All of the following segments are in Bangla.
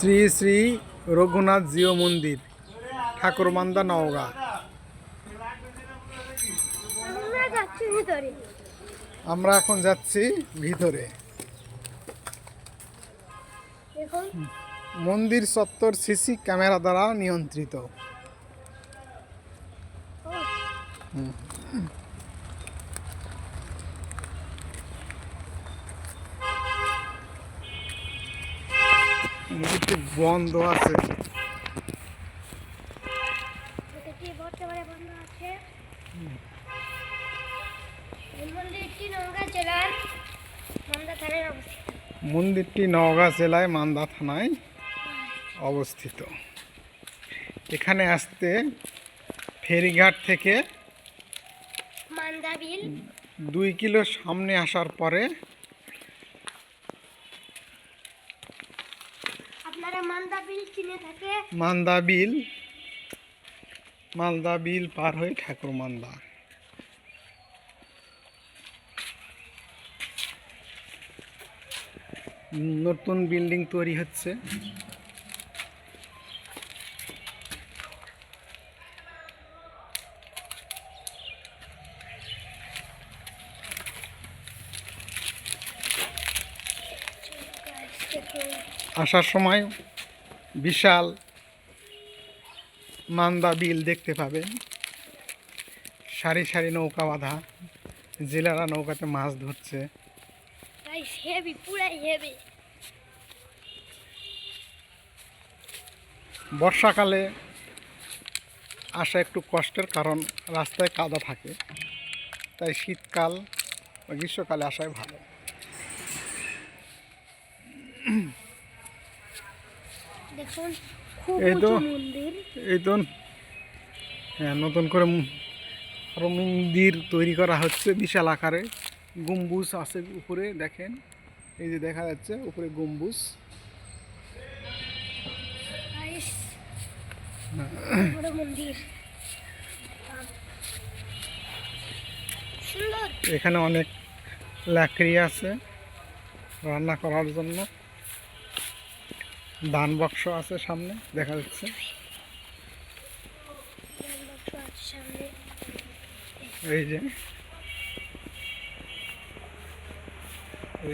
শ্রী শ্রী রঘুনাথ জিও মন্দির, ঠাকুরমান্দা, নওগাঁ। আমরা এখন যাচ্ছি ভিতরে। মন্দির চত্বর সিসি ক্যামেরা দ্বারা নিয়ন্ত্রিত। মন্দিরটি বন্ধ আছে। মন্দিরটি নওগাঁ জেলায় মান্দা থানায় অবস্থিত। এখানে আসতে ফেরিঘাট থেকে 2 কিলো সামনে আসার পরে মালদা বিল পার হয়ে ঠাকুরমান্দা। নতুন বিল্ডিং তৈরি হচ্ছে। আসার সময় বিশাল মান্দা বিল দেখতে পাবেন। সারি সারি নৌকা বাঁধা, জেলেরা নৌকাতে মাছ ধরছে। বর্ষাকালে আসা একটু কষ্টের, কারণ রাস্তায় কাদা থাকে। তাই শীতকাল বা গ্রীষ্মকালে আসাই ভালো। এই তো হ্যাঁ, নতুন করে আরো মন্দির তৈরি করা হচ্ছে বিশাল আকারে। গম্বুজ আছে উপরে, দেখেন, এই যে দেখা যাচ্ছে উপরে গম্বুজ। এখানে অনেক লাকড়ি আছে রান্না করার জন্য। দান বাক্স আছে সামনে, দেখা যাচ্ছে। এই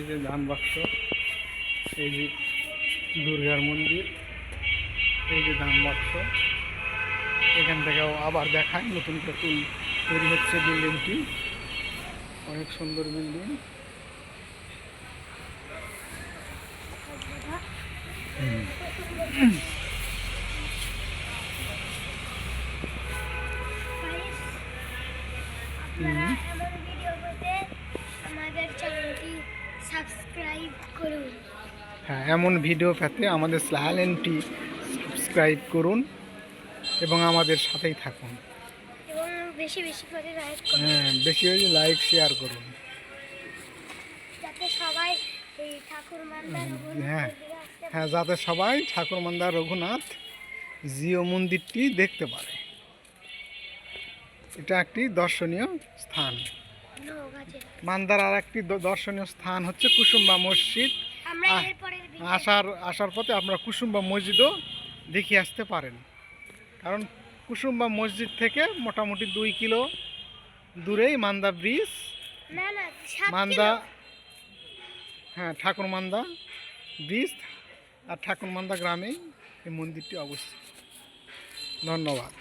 যে দান বাক্স, এই যে দুর্গার মন্দির, এই যে দান বাক্স। এখান থেকেও আবার দেখায় নতুন করে তৈরি হচ্ছে বিল্ডিংটি। অনেক সুন্দর বিল্ডিং। হ্যাঁ, এমন ভিডিও পেতে আমাদের চ্যানেলটি সাবস্ক্রাইব করুন এবং আমাদের সাথেই থাকুন। বেশি করে বেশি লাইক শেয়ার করুন। যাতে সবাই ঠাকুরমান্দা রঘুনাথ জিও মন্দিরটি দেখতে পারে। এটা একটি দর্শনীয় স্থান। মান্দার আর একটি দর্শনীয় স্থান হচ্ছে কুসুম্বা মসজিদ। আসার পথে আপনারা কুসুম্বা মসজিদও দেখে আসতে পারেন, কারণ কুসুম্বা মসজিদ থেকে মোটামুটি 2 কিলো দূরেই মান্দা ব্রিজ, ঠাকুরমান্দা ব্রিজ আর ঠাকুরমান্দা গ্রামেই এই মন্দিরটি অবস্থিত। ধন্যবাদ।